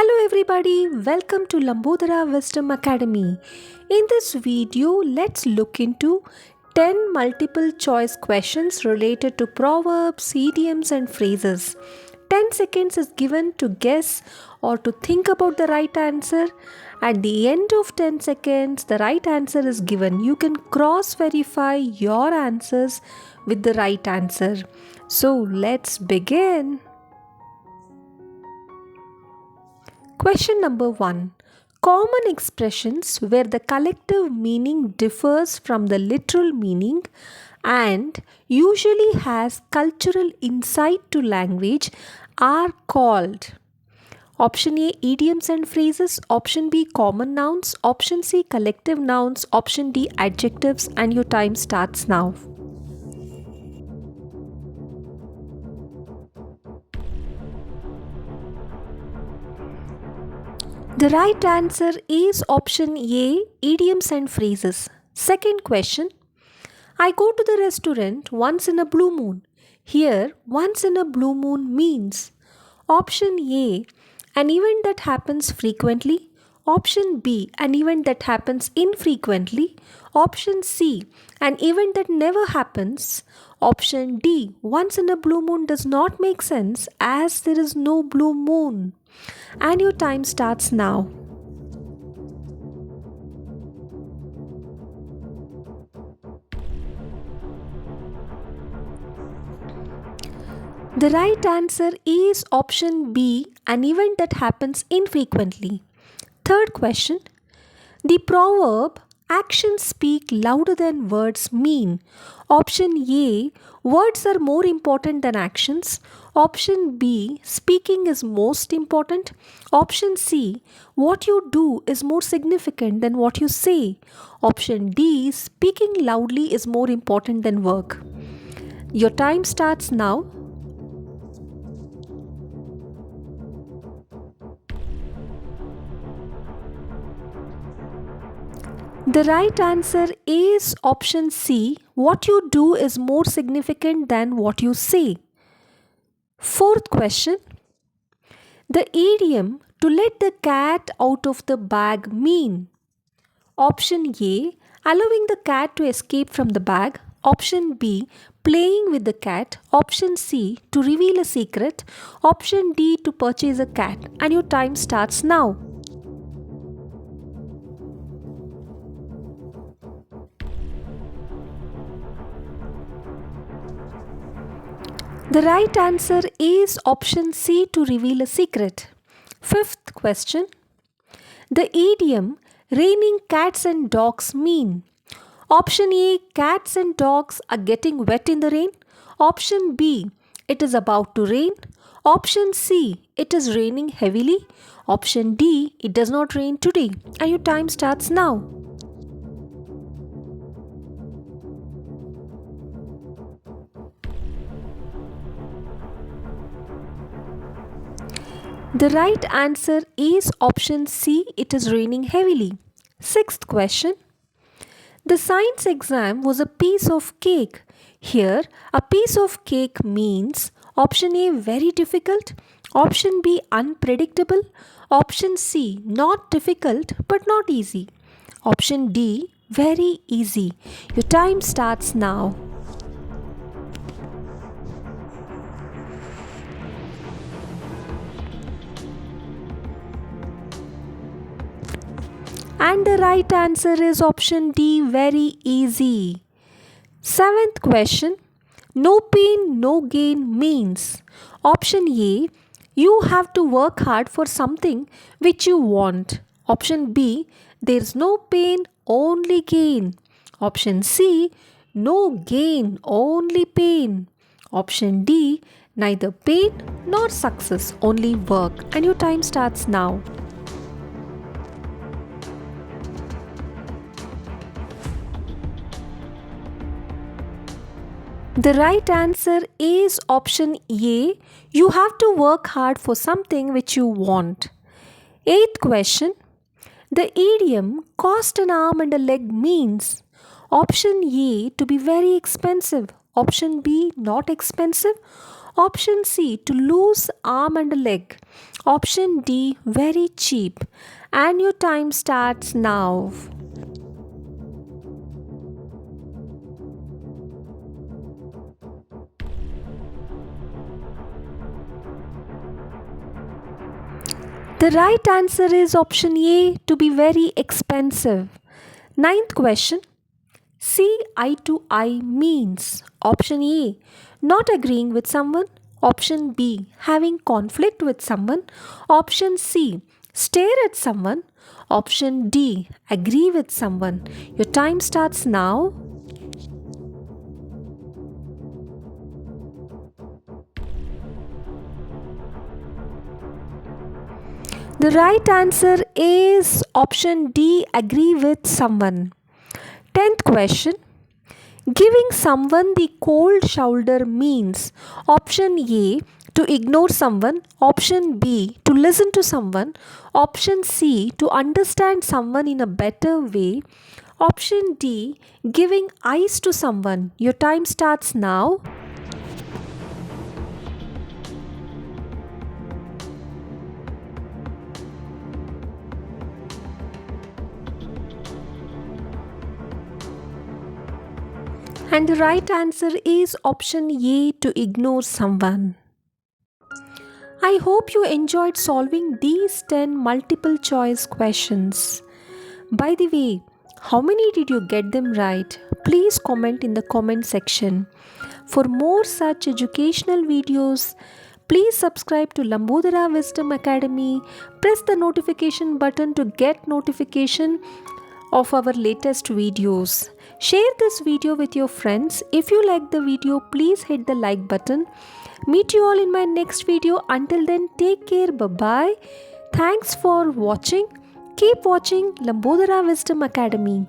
Hello everybody, welcome to Lambodara Wisdom Academy. In this video, let's look into 10 multiple choice questions related to proverbs, idioms and phrases. 10 seconds is given to guess or to think about the right answer. At the end of 10 seconds, the right answer is given. You can cross verify your answers with the right answer. So let's begin. Question number 1. Common expressions where the collective meaning differs from the literal meaning and usually has cultural insight to language are called. Option A, idioms and phrases. Option B, common nouns. Option C, collective nouns. Option D, adjectives. And your time starts now. The right answer is option A, idioms and phrases. Second question. I go to the restaurant once in a blue moon. Here, once in a blue moon means option A, an event that happens frequently. Option B, an event that happens infrequently. Option C, an event that never happens. Option D, once in a blue moon does not make sense as there is no blue moon. And your time starts now. The right answer is option B, an event that happens infrequently. Third question. The proverb actions speak louder than words mean. Option A, words are more important than actions. Option B, speaking is most important. Option C, what you do is more significant than what you say. Option D, speaking loudly is more important than work. Your time starts now. The right answer is option C. What you do is more significant than what you say. Fourth question. The idiom to let the cat out of the bag mean? Option A, allowing the cat to escape from the bag. Option B, playing with the cat. Option C, to reveal a secret. Option D, to purchase a cat. And your time starts now. The right answer is option C, to reveal a secret. Fifth question. The idiom raining cats and dogs mean? Option A, cats and dogs are getting wet in the rain. Option B, it is about to rain. Option C, it is raining heavily. Option D, it does not rain today. And your time starts now. The right answer is option C, it is raining heavily. Sixth question. The science exam was a piece of cake. Here, a piece of cake means option A, very difficult. Option B, unpredictable. Option C, not difficult but not easy. Option D, very easy. Your time starts now. And the right answer is option D, very easy. Seventh question. No pain, no gain means? Option A, you have to work hard for something which you want. Option B, there's no pain, only gain. Option C, no gain, only pain. Option D, neither pain nor success, only work. And your time starts now. The right answer is option A. You have to work hard for something which you want. Eighth question. The idiom cost an arm and a leg means? Option A, to be very expensive. Option B, not expensive. Option C, to lose arm and a leg. Option D, very cheap. And your time starts now. The right answer is option A, to be very expensive. Ninth question. See eye to eye means option A, not agreeing with someone. Option B, having conflict with someone. Option C, stare at someone. Option D, agree with someone. Your time starts now. The right answer is option D, agree with someone. 10th question. Giving someone the cold shoulder means option A, to ignore someone, option B, to listen to someone, option C, to understand someone in a better way, option D, giving ice to someone. Your time starts now. And the right answer is option A, to ignore someone. I hope you enjoyed solving these 10 multiple choice questions. By the way, how many did you get them right? Please comment in the comment section. For more such educational videos, please subscribe to Lambodara Wisdom Academy. Press the notification button to get notification of our latest videos. Share this video with your friends. If you like the video, please hit the like button. Meet you all in my next video. Until then, take care. Bye-bye. Thanks for watching. Keep watching Lambodara Wisdom Academy.